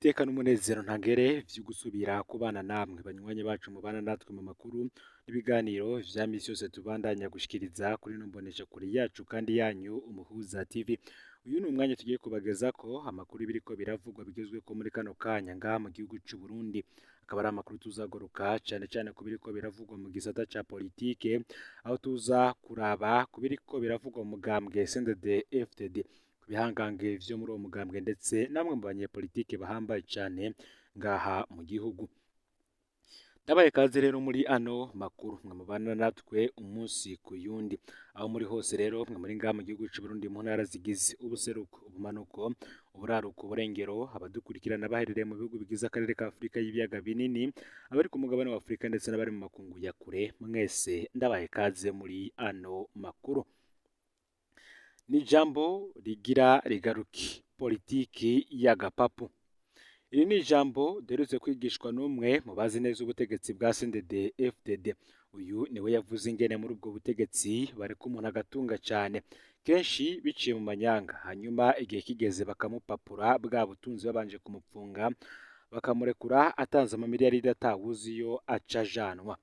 iteka n'umunezero ntangere vyo gusubira kubana namwe banywanyi bacu mubana natwe mu makuru n'ibiganiro vya misi yose tubandanya gushikiriza kuri ino mboneshakure yacu kandi yanyu Umuhuza TV. Uyu ni umwanya tugiye kubagezako amakuru biriko biravugwa bigezweko muri kano kanya ngaha mu gihugu c'u Burundi. Akaba ari amakuru tuzagaruka cane ku biriko biravugwa mu gisata ca politike, aho tuza kuraba ku biriko biravugwa mu mugambwe CNDD-FDD, bihangange vyo muri uwo mugambwe ndetse namwe mu banyepolitike bahambaye cane ngaha mu gihugu. Ndabaye kaze rero muri ano makuru mwe mubana natwe umunsi ku yundi, aho muri hose rero mwe muri ngaha mu gihugu c'u Burundi mu ntara zigize ubuseruko, ubumanuko, uburaruko, uburengero, abadukurikirana baherereye mu bihugu bigize akarere ka Afurika y'ibiyaga binini, abari ku mugabane wa Afurika ndetse n'abari mu makungu ya kure, mwese ndabaye kaze muri ano makuru. Ni ijambo rigira rigaruki politiki y'agapapu. Iri ni ijambo derutse kwigishwa n'umwe mu bazi neza ubutegetsi bwa CNDD-FDD. Uyu niwe yavuze ingene muri ubwo butegetsi bareka umuntu agatunga cane, kenshi biciye mu manyanga, hanyuma igihe kigeze bakamupapura bwa butunzi babanje kumupfunga, bakamurekura atanze amamiliyaridi atawuzi iyo aca ajanwa.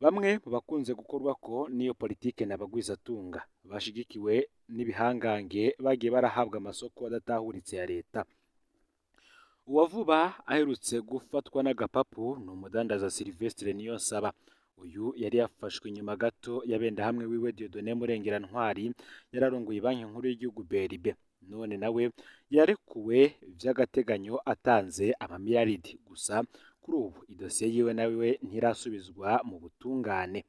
Bamwe mu bakunze gukorwako n'iyo politike n'abagwizatunga bashigikiwe n'ibihangange bagiye barahabwa amasoko adatahuritse ya leta. Uwavuba aherutse gufatwa n'agapapu ni umudandaza Sylvestre Niyonsaba. Uyu yari yafashwe inyuma gato yabenda hamwe wiwe Dieudonné Murengerantwari yararongoye banki nkuru y'igihugu BRB. None nawe yarekuwe vy'agateganyo atanze amamiliyaridi, gusa kuri ubu idosiye yiwe nawe ntirasubizwa mu butungane.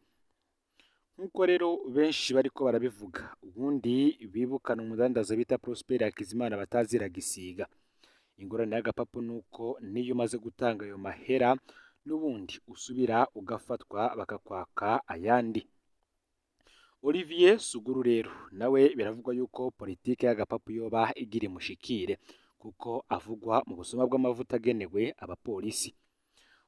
Nkuko rero benshi bariko barabivuga, ubundi bibukana umudandaza bita Prosper Hakizimana batazira gisiga. Ingorane y'agapapu nuko niyo umaze gutanga ayo mahera n'ubundi usubira ugafatwa bakakwaka ayandi. Olivier Suguru rero nawe biravugwa yuko politike y'agapapu yoba igira imushikire, kuko avugwa mu busuma bw'amavuta agenewe abapolisi.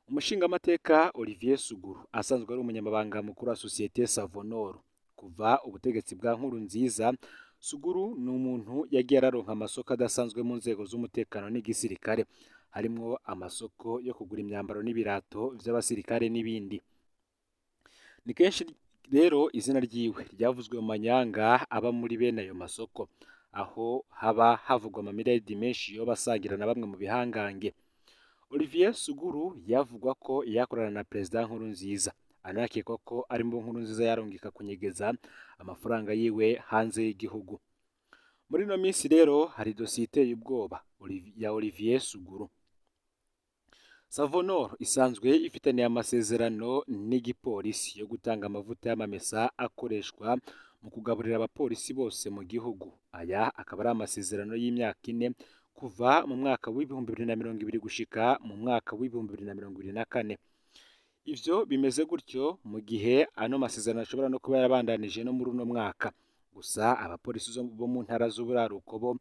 Umushingamateka Olivier Suguru asanzwe ari umunyamabanga mukuru wa sosiyete Savonor kuva ubutegetsi bwa Nkurunziza. Suguru ni umuntu yagiye araronka amasoko adasanzwe mu nzego z'umutekano n'igisirikare, harimwo amasoko yo kugura imyambaro n'ibirato vy'abasirikare n'ibindi. Ni kenshi rero izina ryiwe ryavuzwe mu manyanga aba muri bene ayo masoko, aho haba havugwa amamiliyaridi menshi yoba asagira na bamwe mu bihangange. Olivier Suguru yavugwa ko yakorana na Perezida Nkurunziza, anakekwa ko ari mu Nkurunziza yarongeka kunyegeza amafaranga yiwe hanze y'igihugu. Muri no minsi rero hari dosiye iteye ubwoba ya Olivier Suguru. Savonor isanzwe ifitaniye amasezerano n'igipolisi yo gutanga amavuta y'amamesa akoreshwa mu kugaburira abapolisi bose mu gihugu. Aya akaba ari amasezerano y'imyaka 4 kuva mu mwaka w'ibihumbi 2020 gushika mu mwaka w'ibihumbi 2024. Ivyo bimeze gutyo mu gihe ano masezerano ashobora no kuba yarabandanije no muri uno mwaka. Gusa abapolisi bo mu ntara z'uburaruko bo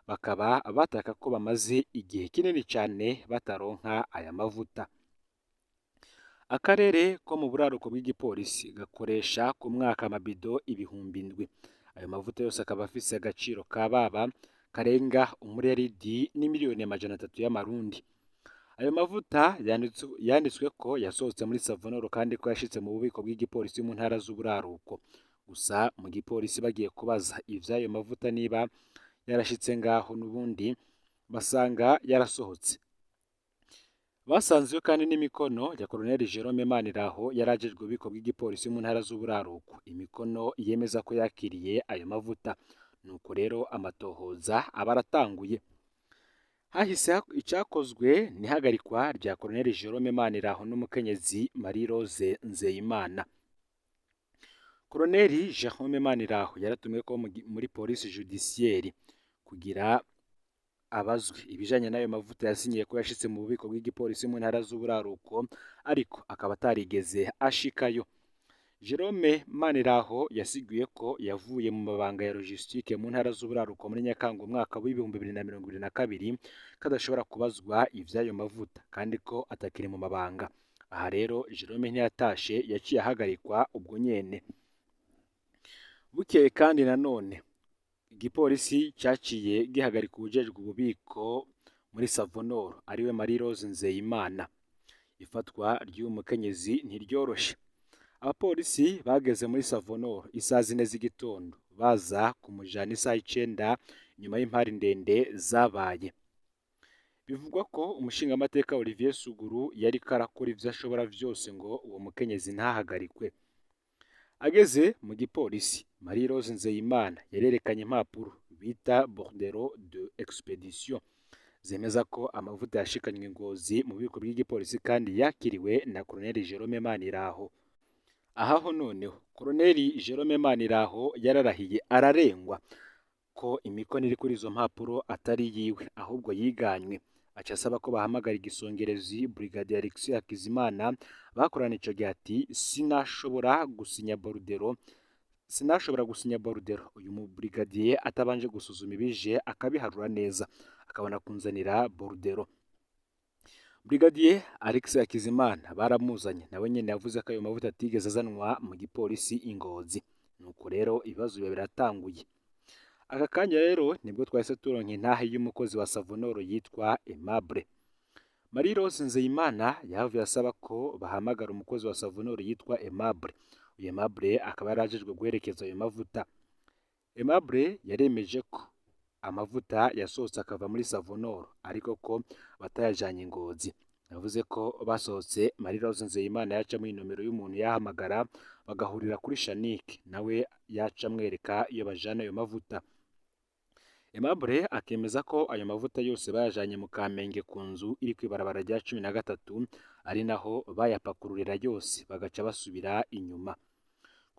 bakaba bataka ko bamaze igihe kinini cyane bataronka aya mavuta. Akarere ko mu buraruko bw'igipolisi gakoresha ku mwaka amabido 7,000. Ayo mavuta yose akaba afise agaciro kababa karenga umuriyaridi n'imiliyoni 300 y'amarundi. Ayo mavuta yanditswe ko yasohotse muri Savonor kandi ko yashitse mu bubiko bw'igipolisi mu ntara z'uburaruko. Gusa mu gipolisi bagiye kubaza ivyayo mavuta niba yarashitse ngaho, n'ubundi basanga yarasohotse. Basanzeyo kandi n'imikono ya Colonel Jerome Maniraho yarajejwe ububiko bw'igipolisi mu ntara z'uburaruko, imikono yemeza ko yakiriye ayo mavuta. Nuko rero amatohoza abaratanguye. Hahise icakozwe nihagarikwa rya Colonel Jerome Maniraho n'umukenyezi Marie Rose Nzeyimana. Colonel Jerome Maniraho yaratumwe ko muri police judiciaire kugira abazwe ibijanye n'ayo mavuta yasinyiye ko yashitse mu bubiko bw'igipolisi mu ntara z'uburaruko, ariko akaba atarigeze ashikayo. Jerome Maniraho yasiguye ko yavuye mu mabanga ya logistique mu ntara z'uburaruko muri Nyakanga umwaka w'ibihumbi 2022 kadashobora kubazwa ivyayo mavuta kandi ko atakiri mu mabanga. Aha rero Jerome ntiyatashe, yaciye ahagarikwa ubwo nyene. Bukeye kandi nanone igipolisi cyaciye gihagarika ubujejwe ububiko muri Savonoro ariwe Marie Rose Nzeyimana. Ifatwa ry'uyu mukenyezi ntiryoroshe. Abapolisi bageze muri Savonoro isaha 4 z'igitondo baza kumujana isaha 9 nyuma y'impari ndende zabaye. Bivugwa ko umushingamateka Olivier Suguru yari karakora ivyo ashobora vyose ngo uwo mukenyezi ntahagarikwe. Ageze mu gipolisi, Marie Rose Nzeyimana yarerekanye impapuro bita bordereau de expedition zemeza ko amavuta yashikanywe Ngozi mu bubiko bw'igipolisi kandi yakiriwe na Colonel Jerome Maniraho. Ahaho noneho Colonel Jerome Maniraho yararahiye ararengwa ko imikono iri kuri izo mpapuro atari yiwe ahubwo yiganywe. Aca asaba ko bahamagara igisongerezi Brigadier Alexis Hakizimana bakorana ico gihe ati sinashobora gusinya bordereau uyu mu brigadier atabanje gusuzuma ibije akabiharura neza akabona kunzanira bordereau. Brigadier Alexis Hakizimana baramuzanye nawe nyene yavuze ko ayo mavuta atigeze azanwa mu gipolisi Ingozi. Nuko rero ibibazo biba biratanguye. Aka kanya rero nibwo twahise turonka intahe y'umukozi wa Savonoro yitwa Aimable. Marie Rose Nzeyimana yahavuye asaba ko bahamagara umukozi wa Savonoro yitwa Aimable. Uyu Aimable akaba yarajejwe guherekeza ayo mavuta. Aimable yaremeje ko amavuta yasohotse akava muri Savonoro ariko ko batayajanye Ingozi. Yavuze ko basohotse Marie Rose Nzeyimana yaca muri nomero y'umuntu yahamagara bagahurira kuri Shanike nawe yaca amwereka iyo bajana ayo mavuta. Aimable akemeza ko ayo mavuta yose bayajanye mu Kamenge ku nzu iri kwibarabara rya 13 ari naho bayapakururira yose bagaca basubira inyuma.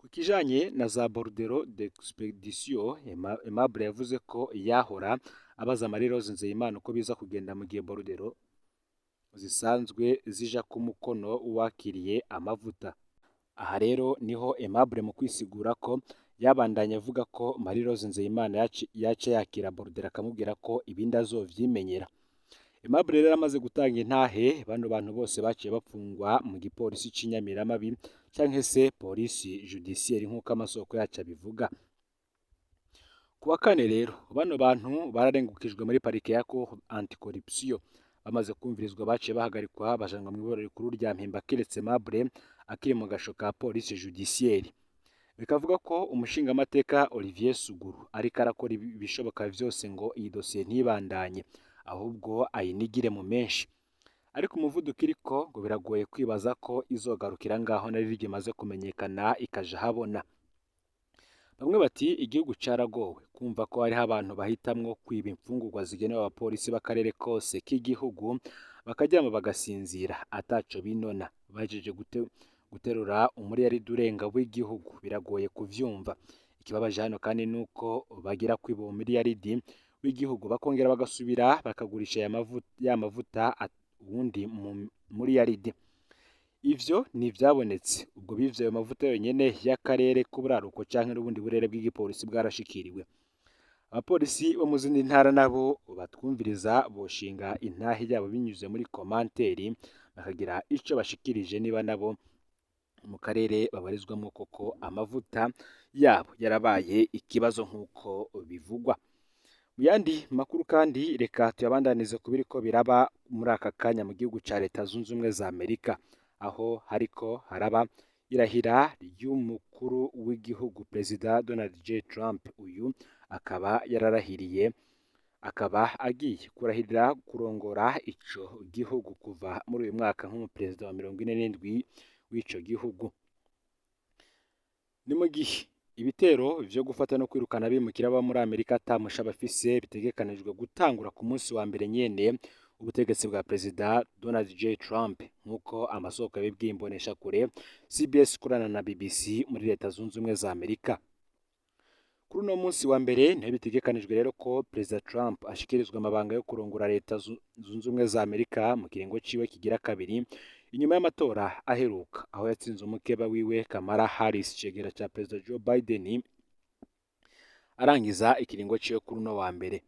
Ku kijanye na za bordereau d'expedition, Aimable yavuze ko yahora abaza Marie Rose Nzeyimana uko biza kugenda mu gihe bordereau zisanzwe zija ku mukono wakiriye amavuta. Aha rero niho Aimable mu kwisigura ko yabandanya avuga ko Marie Rose Nzeyimana yace yakira bordereau akamubwira ko ibindi azovyimenyera. Aimable rero amaze gutanga intahe bano bantu bose baciye bapfungwa mu gipolisi c'Inyamiramabi canke se polisi judiciaire nk'uko amasoko yacu abivuga. Kuwa kane rero bano bantu bararengukijwe muri parike ya Cour anticorruption. Bamaze kumvirizwa baciye bahagarikwa bajanwa mu iborero rikuru rya Mpimba kiretse Aimable akiri mu gasho ka polisi judiciaire. Bikavuga ko umushingamateka Olivier Suguru ariko arakora ibishoboka vyose ngo iyi dosiye ntibandanye ahubwo ayinigire mu menshi. Ariko umuvuduko iriko ngo biragoye kwibaza ko izogarukira ngaho nari rigimaze kumenyekana ikaja habona. Bamwe bati igihugu caragowe kumva ko hariho abantu bahitamwo kwiba imfungurwa zigenewe abapolisi b'akarere kose k'igihugu bakaryama bagasinzira ataco binona bajeje guterura umuriyaridi urenga w'igihugu biragoye kuvyumva. Ikibabaje hano kandi nuko bagira kwiba umuriyaridi w'igihugu bakongera bagasubira bakagurisha ya mavuta ubundi muriyaridi. Ivyo ni vyabonetse ubwo bivyo ayo mavuta yonyene y'akarere k'uburaruko canke n'ubundi burere bw'igipolisi bwarashikiriwe. Abapolisi bo mu zindi ntara nabo batwumviriza boshinga intahe yabo binyuze muri komanteri bakagira ico bashikirije niba nabo mu karere babarizwamo koko amavuta yabo yarabaye ikibazo nk'uko bivugwa. Mu yandi makuru kandi reka tuyabandanize ku biriko biraba muri aka kanya mu gihugu ca Leta Zunze Ubumwe za Amerika aho hariko haraba irahira ry'umukuru w'igihugu Perezida Donald J. Trump. Uyu akaba yararahiriye akaba agiye kurahirira kurongora ico gihugu kuva muri uyu mwaka nk'umuperezida wa 47 w'ico gihugu. Ni mu gihe ibitero vyo gufata no kwirukana bimukira aba muri Amerika atamusha bafise bitegekanijwe gutangura ku munsi wa mbere nyene ubutegetsi bwa Perezida Donald J. Trump nk'uko amasoko yabibwiye imbonesha kure CBS kurana na BBC muri Leta Zunze Ubumwe za Amerika. Kuri uno munsi wa mbere niho bitegekanijwe rero ko Perezida Trump ashikirizwa amabanga yo kurongora Leta Zunze Ubumwe za Amerika mu kiringo ciwe kigira kabiri inyuma y'amatora aheruka aho yatsinze umukeba wiwe Kamala Harris cegera ca Perezida Joe Biden arangiza ikiringo ciwe kuri uno wa mbere.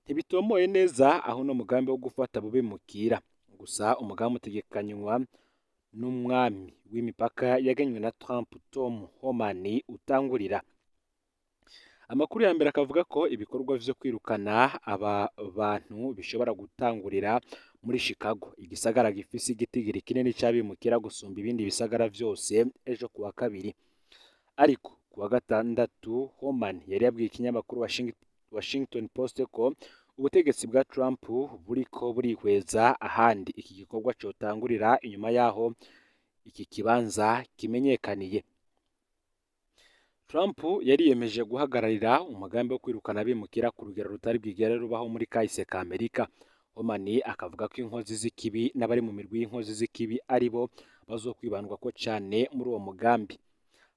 Ntibitomoye neza aho no mugambi wo gufata bubimukira gusa umugambi utegekanywa n'umwami w'imipaka yagenywe na Trump Tom Homan utangurira. Amakuru ya mbere akavuga ko ibikorwa vyo kwirukana aba bantu bishobora gutangurira muri Chicago, igisagara gifise igitigiri kinini c'abimukira gusumba ibindi bisagara vyose ejo kuwa kabiri. Ariko kuwa gatandatu Homan yari yabwiye ikinyamakuru Washington Post ko ubutegetsi bwa Trump buriko burihweza ahandi iki gikorwa cotangurira inyuma yaho iki kibanza kimenyekaniye. Trump yariyemeje guhagararira umugambi wo kwirukana abimukira ku rugero rutari bwigere rubaho muri kahise ka Amerika. Homan akavuga ko inkozi z'ikibi n'abari mu mirwi y'inkozi z'ikibi ari bo bazokwibandwa ko cane muri uwo mugambi.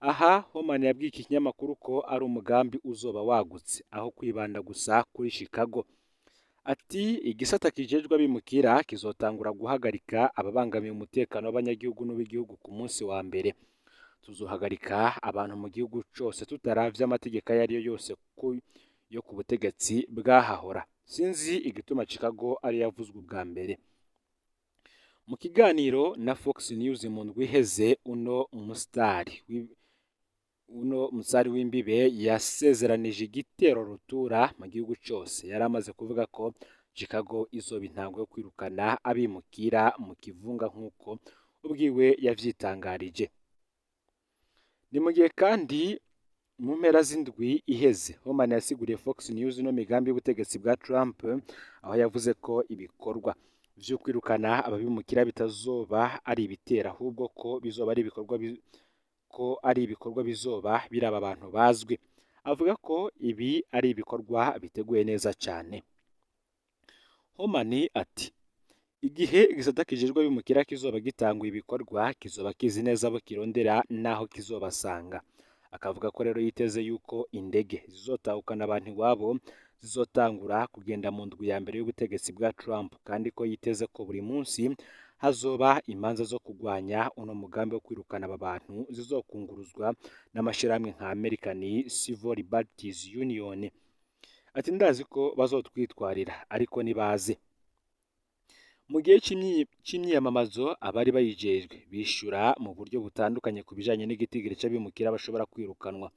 Aha Homan yabwiye iki kinyamakuru ko ari umugambi uzoba wagutse aho kwibanda gusa kuri Chicago. Ati igisata kijejwe abimukira kizotangura guhagarika ababangamiye umutekano w'abanyagihugu n'uw'igihugu ku munsi wa mbere. Tuzohagarika abantu mu gihugu cose tutaravye amategeko ayo ari yo yose yo ku butegetsi bwahahora. Sinzi igituma Chicago ari yavuzwe ubwa mbere. Mu kiganiro na Fox News mu ndwi iheze, uno musari w'imbibe yasezeranije igitero rutura mu gihugu cose. Yari amaze kuvuga ko Chicago izoba intango yo kwirukana abimukira mu kivunga nk'uko ubwiwe yavyitangarije. Ni mu gihe kandi mu mpera z'indwi iheze Homan yasiguriye Fox News no migambi y'ubutegetsi bwa Trump, aho yavuze ko ibikorwa vyo kwirukana ababimukira bitazoba ari ibitera, ahubwo ko bizoba ari ibikorwa bizoba biraba abantu bazwi. Avuga ko ibi ari ibikorwa biteguye neza cane. Homan ati igihe igisata kijejwe abimukira kizoba gitanguye ibikorwa kizoba kizi neza abo kirondera naho kizobasanga. Akavuga ko rero yiteze yuko indege zizotahukana abantu iwabo zizotangura kugenda mu ndwi ya mbere y'ubutegetsi bwa Trump, kandi ko yiteze ko buri munsi hazoba imanza zo kugwanya uno mugambi wo kwirukana aba bantu zizokunguruzwa n'amashirahamwe nka American Civil Liberties Union. Ati ndazi ko bazotwitwarira ariko nibaze. Mu gihe c'imyiyamamazo abari bayijejwe bishura mu buryo butandukanye ku bijanye n'igitigiri c'abimukira bashobora kwirukanwa.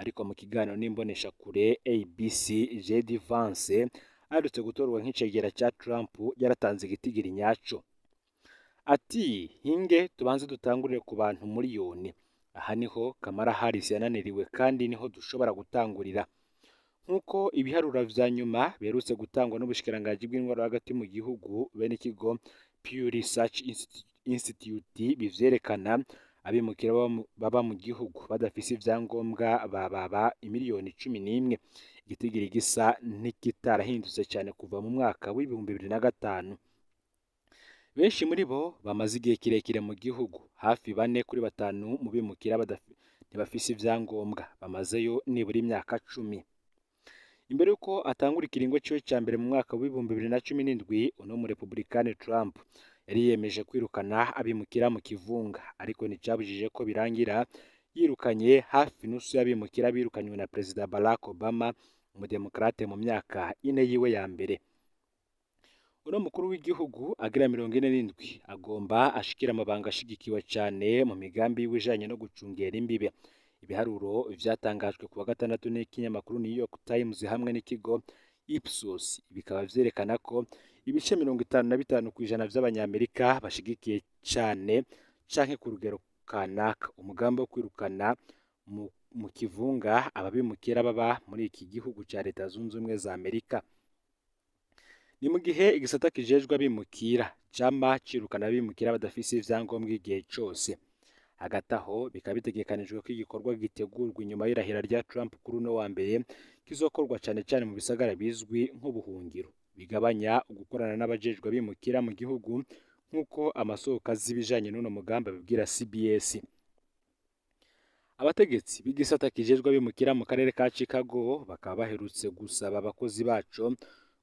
Ariko mu kiganiro n'imbonesha kure ABC, JD Vance aherutse gutorwa nk'icegera ca Trump yaratanze igitigiri nyaco. Ati hinge tubanze dutangurire ku bantu miliyoni. Aha niho Kamala Harris yananiriwe kandi niho dushobora gutangurira. Nk'uko ibiharura vya nyuma biherutse gutangwa n'ubushikiranganji bw'intwaro hagati mu gihugu bene ikigo Pew Research Institute bivyerekana, abimukira baba mu gihugu badafise ivyangombwa baba imiliyoni 11, igitigiri gisa n'ikitarahindutse cyane kuva mu mwaka w'ibihumbi 2005. Benshi muri bo bamaze igihe kirekire mu gihugu, hafi 4 kuri 5 mu bimukira ntibafise ivyangombwa, bamazeyo nibura imyaka 10. Imbere yuko atangura ikiringo ciwe ca mbere mu mwaka w'ibihumbi 2017, uno mu Republican Trump yari yemeje kwirukana abimukira mu kivunga, ariko nticabujije ko birangira yirukanye hafi nusu y'abimukira birukanywe na Perezida Barack Obama, umudemokrate mu myaka 4 yiwe ya mbere. Uno mukuru w'igihugu agira 47 agomba ashikira amabanga ashigikiwe cane mu migambi y'ibijanye no gucungera imbibe. Ibiharuro vyatangajwe kuwa gatandatu n'ikinyamakuru New York Times hamwe n'ikigo Ipsos bikaba vyerekana ko ibice 55% vy'abanyamerika bashigikiye cane canke ku rugero kanaka umugambi wo kwirukana mu kivunga ababimukira baba muri iki gihugu ca Leta Zunze Ubumwe za Amerika. Ni mu gihe igisata kijejwe abimukira cama cirukana abimukira badafise ivyangombwa igihe cose. Hagati aho bikaba bitegekanijwe ko igikorwa gitegurwa inyuma y'irahira rya Trump kuri uno wa mbere kizokorwa cane cane mu bisagara bizwi nk'ubuhungiro, bigabanya gukorana n'abajejwe abimukira mu gihugu, nk'uko amasoko az'ibijanye n'uno mugambi abibwira CBS. Abategetsi b'igisata kijejwe abimukira mu karere ka Chicago bakaba baherutse gusaba abakozi baco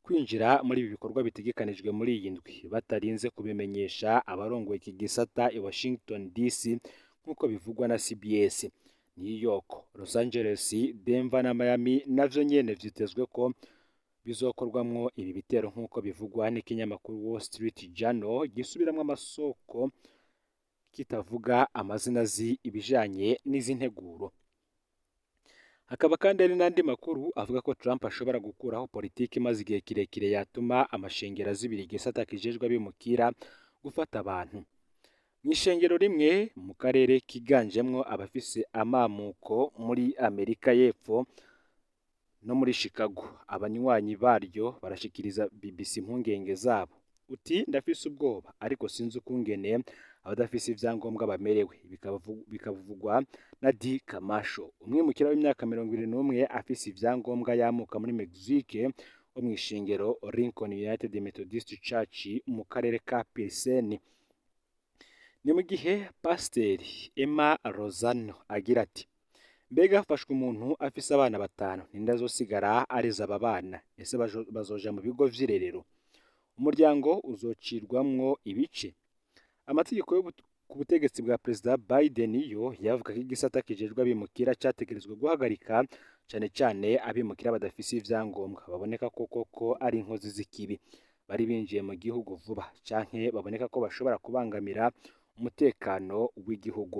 kwinjira muri ibi bikorwa bitegekanijwe muri iyi ndwi batarinze kubimenyesha abarongoye iki gisata i Washington DC, nk'uko bivugwa na CBS. New York, Los Angeles, Denver na Miami navyo nyene vyitezwe ko bizokorwamwo ibi bitero, nk'uko bivugwa n'ikinyamakuru Wall Street Journal gisubiramwo amasoko kitavuga amazina ibijanye n'izi nteguro. Hakaba kandi hari n'andi makuru avuga ko Trump ashobora gukuraho politiki imaze igihe kirekire yatuma amashengero azibira igisata kijejwe abimukira gufata abantu. Mu ishengero rimwe mu karere kiganjemwo abafise amamuko muri Amerika y'Epfo no muri Chicago, abanywanyi baryo barashikiriza BBC impungenge zabo. Uti ndafise ubwoba ariko sinzi ukungene abadafise ivyangombwa bamerewe. Bikavugwa na Di Kamasho, umwimukira w'imyaka 21 afise ivyangombwa yamuka muri Mexique wo mw'ishengero Lincoln United Methodist Church mu karere ka Pilsen. Ni mu gihe Pasiteri Emma Lozano agira ati: mbega hafashwe umuntu afise abana 5 ninde azosigara areza aba bana? Ese bazoja mu bigo vy'irerero? Umuryango uzocirwamwo ibice? Amategeko yo ku butegetsi bwa Perezida Biden yo yavuga ko igisata kijejwe abimukira categerezwa guhagarika cane cane abimukira badafise ivyangombwa baboneka koko ari inkozi z'ikibi, bari binjiye mu gihugu vuba canke baboneka ko bashobora kubangamira umutekano w'igihugu.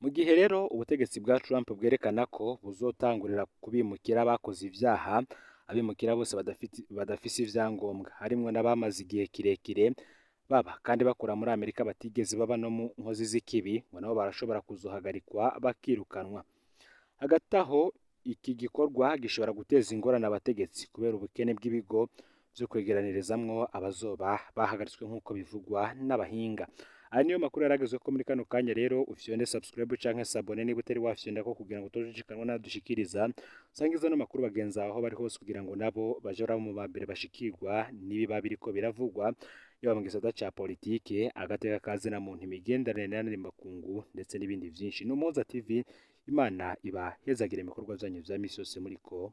Mu gihe rero ubutegetsi bwa Trump bwerekana ko buzotangurira kubimukira bakoze ivyaha, abimukira bose badafise ivyangombwa harimwo n'abamaze igihe kirekire baba kandi bakora muri Amerika batigeze baba no mu nkozi z'ikibi, ngo nabo barashobora kuzohagarikwa bakirukanwa. Hagati aho iki gikorwa gishobora guteza ingorane abategetsi kubera ubukene bw'ibigo vyo kwegeranirizamwo abazoba bahagaritswe nk'uko bivugwa n'abahinga. Aya niyo makuru yaragezwe ko muri kano kanya rero ufyonde subscribe canke s'abone niba utari wafyonda ko kugira ngo utojishikanwa nadushikiriza sangiza no makuru bagenza aho bari hose kugira ngo nabo baje mu bambere bashikirwa nibiba biriko biravugwa yaba mu gisata ca politike, agateka kazina muntu, imigenderanire n'ayandi makungu ndetse n'ibindi vyinshi. N'Umuhuza TV, Imana iba hezagire ibikorwa vyanyu vya misi yose muriko